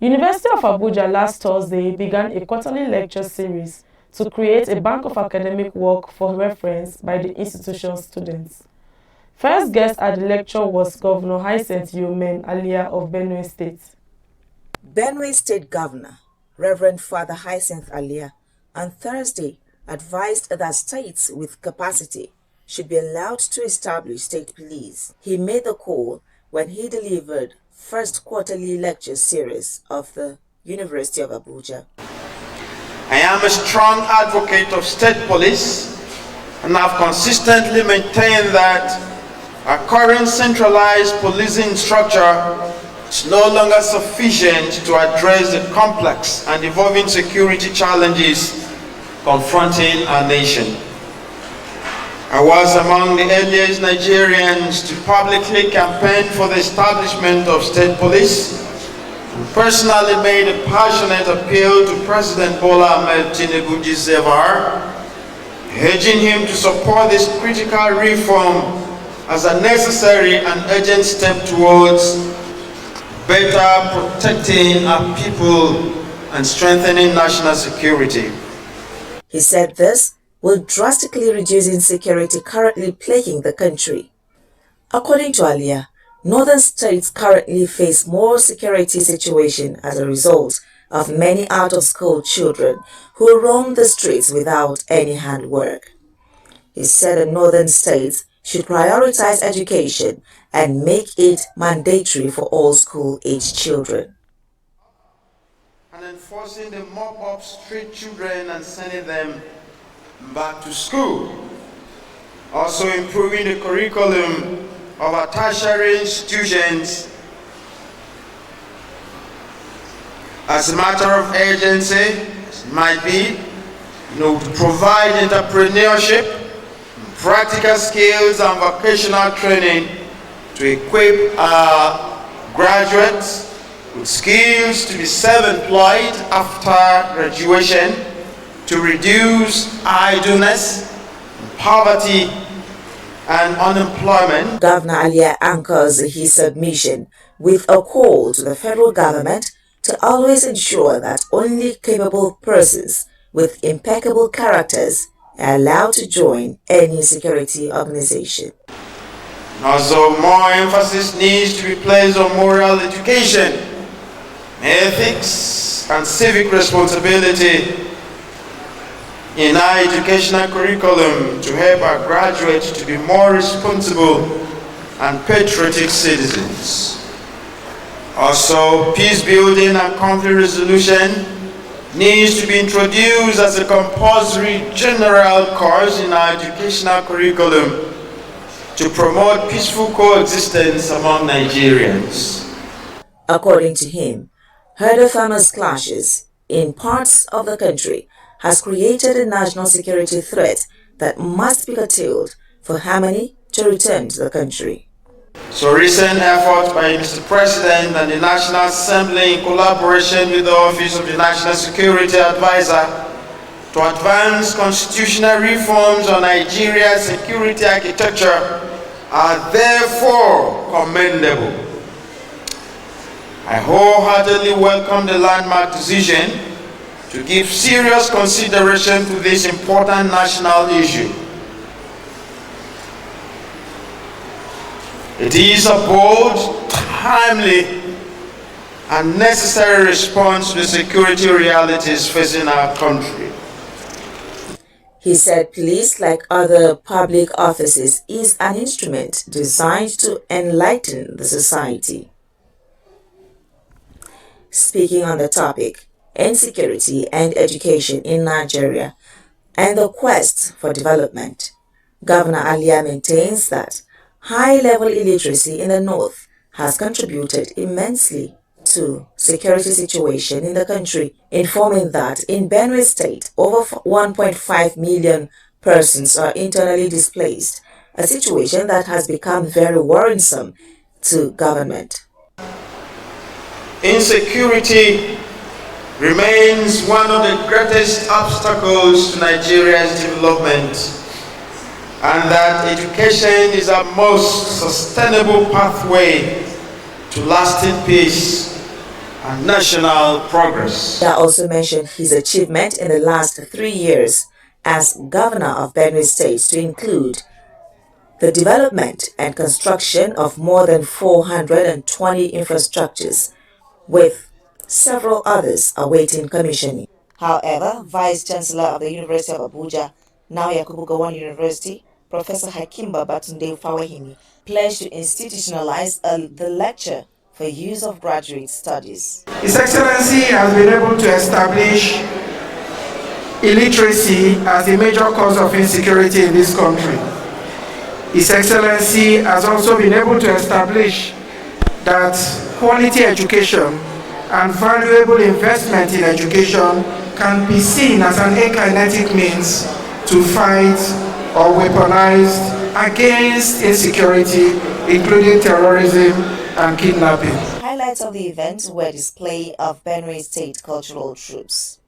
University of Abuja last Thursday began a quarterly lecture series to create a bank of academic work for reference by the institution's students. First guest at the lecture was Governor Hyacinth Alia of Benue State. Benue State Governor, Reverend Father Hyacinth Alia, on Thursday advised that states with capacity should be allowed to establish state police. He made the call when he delivered first quarterly lecture series of the University of Abuja. I am a strong advocate of state police and have consistently maintained that our current centralized policing structure is no longer sufficient to address the complex and evolving security challenges confronting our nation. I was among the earliest Nigerians to publicly campaign for the establishment of state police and personally made a passionate appeal to President Bola Ahmed Tinubu Gizevar, urging him to support this critical reform as a necessary and urgent step towards better protecting our people and strengthening national security. He said this will drastically reduce insecurity currently plaguing the country. According to Alia, northern states currently face more security situation as a result of many out-of-school children who roam the streets without any handwork. He said the northern states should prioritize education and make it mandatory for all school-age children. And enforcing the mop-up street children and sending them back to school. Also improving the curriculum of our tertiary institutions as a matter of urgency might be, to provide entrepreneurship, practical skills and vocational training to equip our graduates with skills to be self-employed after graduation, to reduce idleness, poverty, and unemployment. Governor Alia anchors his submission with a call to the federal government to always ensure that only capable persons with impeccable characters are allowed to join any security organization. Also, more emphasis needs to be placed on moral education, ethics, and civic responsibility in our educational curriculum to help our graduates to be more responsible and patriotic citizens. Also, peace building and conflict resolution needs to be introduced as a compulsory general course in our educational curriculum to promote peaceful coexistence among Nigerians. According to him, herder farmers clashes in parts of the country has created a national security threat that must be curtailed for harmony to return to the country. So recent efforts by Mr. President and the National Assembly in collaboration with the Office of the National Security Advisor to advance constitutional reforms on Nigeria's security architecture are therefore commendable. I wholeheartedly welcome the landmark decision to give serious consideration to this important national issue. It is a bold, timely, and necessary response to the security realities facing our country. He said police, like other public offices, is an instrument designed to enlighten the society. Speaking on the topic, insecurity and education in Nigeria and the quest for development, Governor Alia maintains that high-level illiteracy in the north has contributed immensely to security situation in the country, informing that in Benue State, over 1.5 million persons are internally displaced, a situation that has become very worrisome to government. Insecurity remains one of the greatest obstacles to Nigeria's development, and that education is our most sustainable pathway to lasting peace and national progress. He also mentioned his achievement in the last 3 years as governor of Benue State to include the development and construction of more than 420 infrastructures, with several others awaiting commissioning. However, Vice Chancellor of the University of Abuja, now Yakubu Gowon University, Professor Hakimba Batunde Fawahimi, pledged to institutionalize the lecture for use of graduate studies. His Excellency has been able to establish illiteracy as a major cause of insecurity in this country. His Excellency has also been able to establish that quality education and valuable investment in education can be seen as an akinetic means to fight or weaponize against insecurity, including terrorism and kidnapping. Highlights of the event were display of Benue State cultural troops.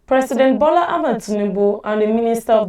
President Bola Ahmed Tinubu and the Minister of